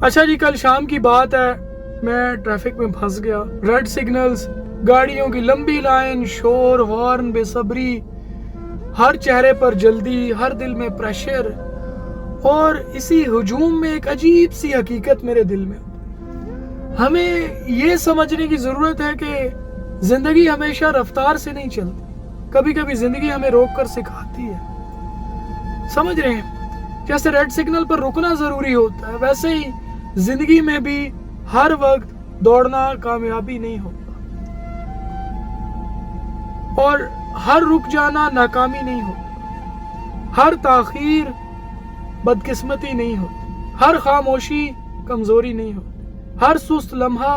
अच्छा जी, कल शाम की बात है, मैं ट्रैफिक में फंस गया। रेड सिग्नल्स, गाड़ियों की लंबी लाइन, शोर, हॉर्न, बेसब्री, हर चेहरे पर जल्दी, हर दिल में प्रेशर। और इसी हुजूम में एक अजीब सी हकीकत मेरे दिल में। हमें ये समझने की जरूरत है कि जिंदगी हमेशा रफ्तार से नहीं चलती। कभी कभी जिंदगी हमें रोक कर सिखाती है। समझ रहे हैं? जैसे रेड सिग्नल पर रुकना जरूरी होता है, वैसे ही जिंदगी में भी हर वक्त दौड़ना कामयाबी नहीं होता, और हर रुक जाना नाकामी नहीं होता, हर ताखीर बदकिस्मती नहीं होती, हर खामोशी कमजोरी नहीं होती, हर सुस्त लम्हा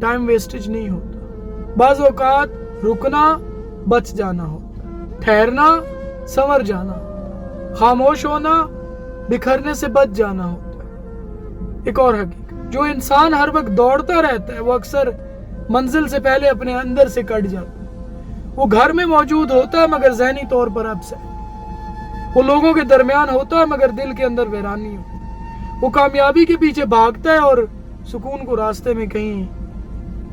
टाइम वेस्टेज नहीं होता। बाज़ औक़ात रुकना बच जाना होता, ठहरना संवर जाना होता, खामोश होना बिखरने से बच जाना होता। एक और हकीकत, जो इंसान हर वक्त दौड़ता रहता है वो अक्सर मंजिल से पहले अपने अंदर से कट जाता है। वो घर में मौजूद होता है मगर ज़हनी तौर पर अपसेट। वो लोगों के दरमियान होता है मगर दिल के अंदर वीरानी होती है। वो कामयाबी के पीछे भागता है और सुकून को रास्ते में कहीं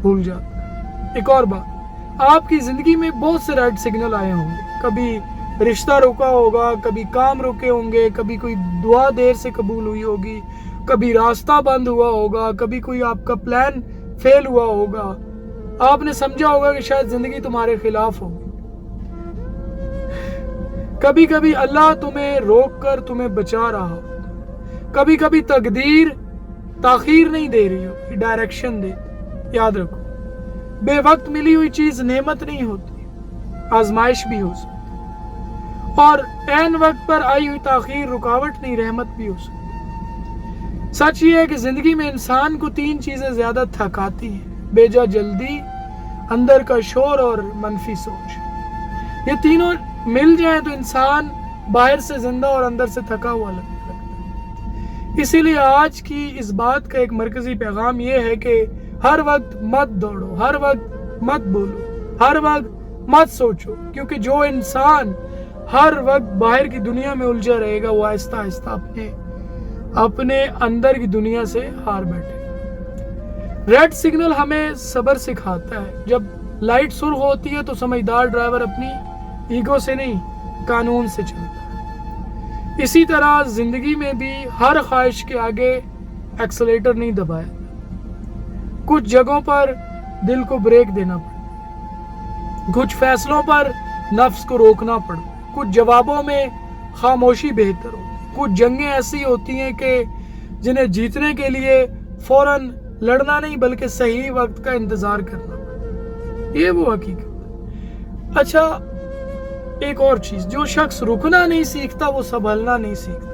भूल जाता है। एक और बात, आपकी जिंदगी में बहुत से रेड सिग्नल आए होंगे। कभी रिश्ता रुका होगा, कभी काम रुके होंगे, कभी कोई दुआ देर से कबूल हुई होगी, कभी रास्ता बंद हुआ होगा, कभी कोई आपका प्लान फेल हुआ होगा। आपने समझा होगा कि शायद जिंदगी तुम्हारे खिलाफ होगी। कभी कभी अल्लाह तुम्हें रोक कर तुम्हें बचा रहा होता। कभी कभी तकदीर ताखीर नहीं दे रही होती, डायरेक्शन देती। याद रखो, बेवक्त मिली हुई चीज नेमत नहीं होती, आजमाइश भी हो सकती, और ऐन वक्त पर आई हुई ताखीर रुकावट नहीं, रहमत भी हो सकती। सच ये है कि जिंदगी में इंसान को तीन चीजें ज्यादा थकाती हैं: बेजा जल्दी, अंदर का शोर और मनफी सोच। ये तीनों मिल जाएं तो इंसान बाहर से जिंदा और अंदर से थका हुआ लगता है। इसीलिए आज की इस बात का एक मरकजी पैगाम ये है कि हर वक्त मत दौड़ो, हर वक्त मत बोलो, हर वक्त मत सोचो, क्योंकि जो इंसान हर वक्त बाहर की दुनिया में उलझा रहेगा वो आहिस्ता आहिस्ता अपने अंदर की दुनिया से हार बैठे। रेड सिग्नल हमें सब्र सिखाता है। जब लाइट सुर्ख होती है तो समझदार ड्राइवर अपनी ईगो से नहीं, कानून से चलता है। इसी तरह जिंदगी में भी हर ख्वाहिश के आगे एक्सेलेरेटर नहीं दबाया। कुछ जगहों पर दिल को ब्रेक देना पड़ता, कुछ फैसलों पर नफ्स को रोकना पड़ता, कुछ जवाबों में खामोशी बेहतर हो। कुछ जंगें ऐसी होती हैं कि जिन्हें जीतने के लिए फौरन लड़ना नहीं बल्कि सही वक्त का इंतजार करना पड़ता। ये वो हकीकत। अच्छा, एक और चीज, जो शख्स रुकना नहीं सीखता वो संभलना नहीं सीखता।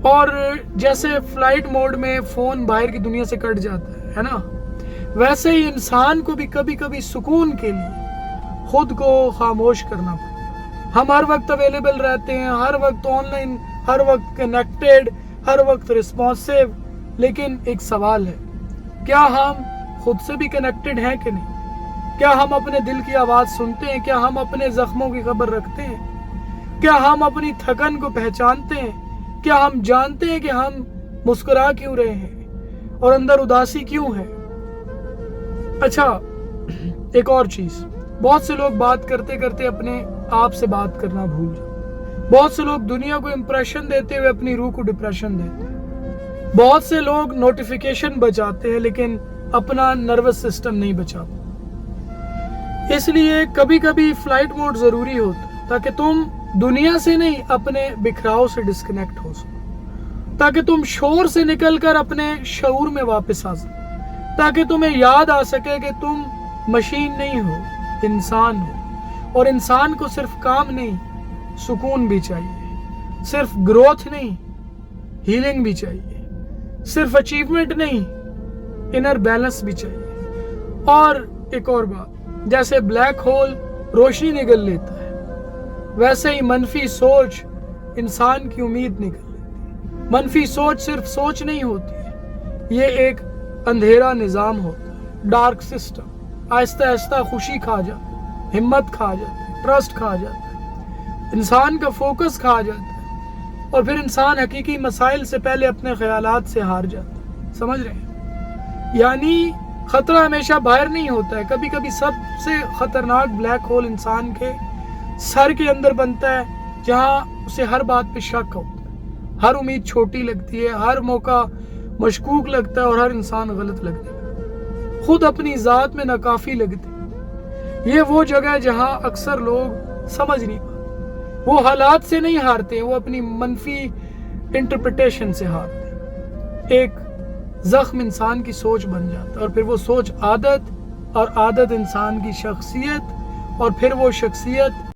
और जैसे फ्लाइट मोड में फोन बाहर की दुनिया से कट जाता है ना, वैसे ही इंसान को भी कभी कभी सुकून के लिए खुद को खामोश करना पड़ता। हम हर वक्त अवेलेबल रहते हैं, हर वक्त ऑनलाइन, हर वक्त कनेक्टेड, हर वक्त रिस्पॉन्सिव, लेकिन एक सवाल है, क्या हम खुद से भी कनेक्टेड हैं कि नहीं? क्या हम अपने दिल की आवाज सुनते हैं? क्या हम अपने जख्मों की खबर रखते हैं? क्या हम अपनी थकन को पहचानते हैं? क्या हम जानते हैं कि हम मुस्कुरा क्यों रहे हैं और अंदर उदासी क्यों है? अच्छा, एक और चीज, बहुत से लोग बात करते करते अपने आप से बात करना भूल जाते। बहुत से लोग दुनिया को इंप्रेशन देते हुए अपनी रूह को डिप्रेशन देते हैं। बहुत से लोग नोटिफिकेशन बचाते हैं लेकिन अपना नर्वस सिस्टम नहीं बचा पाते। इसलिए कभी कभी फ्लाइट मोड जरूरी होता है ताकि तुम दुनिया से नहीं, अपने बिखराव से डिस्कनेक्ट हो सको, ताकि तुम शोर से निकलकर अपने शऊर में वापस आ सको, ताकि तुम्हें याद आ सके कि तुम मशीन नहीं हो, इंसान हो। और इंसान को सिर्फ काम नहीं, सुकून भी चाहिए। सिर्फ ग्रोथ नहीं, हीलिंग भी चाहिए। सिर्फ अचीवमेंट नहीं, इनर बैलेंस भी चाहिए। और एक और बात, जैसे ब्लैक होल रोशनी निगल लेता है, वैसे ही मनफी सोच इंसान की उम्मीद निगल लेती है। मनफी सोच सिर्फ सोच नहीं होती है, ये एक अंधेरा निजाम होता है, डार्क सिस्टम। आहिस्ता आहिस्ता खुशी खा जाता है, हिम्मत खा जाता है, ट्रस्ट खा जाता है, इंसान का फोकस खा जाता है। اور پھر انسان حقیقی مسائل سے پہلے اپنے خیالات سے ہار جاتا ہے. سمجھ رہے ہیں؟ یعنی خطرہ ہمیشہ باہر نہیں ہوتا ہے. کبھی کبھی سب سے خطرناک بلیک ہول انسان کے سر کے اندر بنتا ہے، جہاں اسے ہر بات پہ شک ہوتا ہے، ہر امید چھوٹی لگتی ہے، ہر موقع مشکوک لگتا ہے اور ہر انسان غلط لگتا ہے، خود اپنی ذات میں ناکافی لگتی ہے. یہ وہ جگہ ہے جہاں اکثر لوگ سمجھ نہیں پاتے. وہ حالات سے نہیں ہارتے، وہ اپنی منفی انٹرپریٹیشن سے ہارتے ہیں. ایک زخم انسان کی سوچ بن جاتا ہے، اور پھر وہ سوچ عادت، اور عادت انسان کی شخصیت، اور پھر وہ شخصیت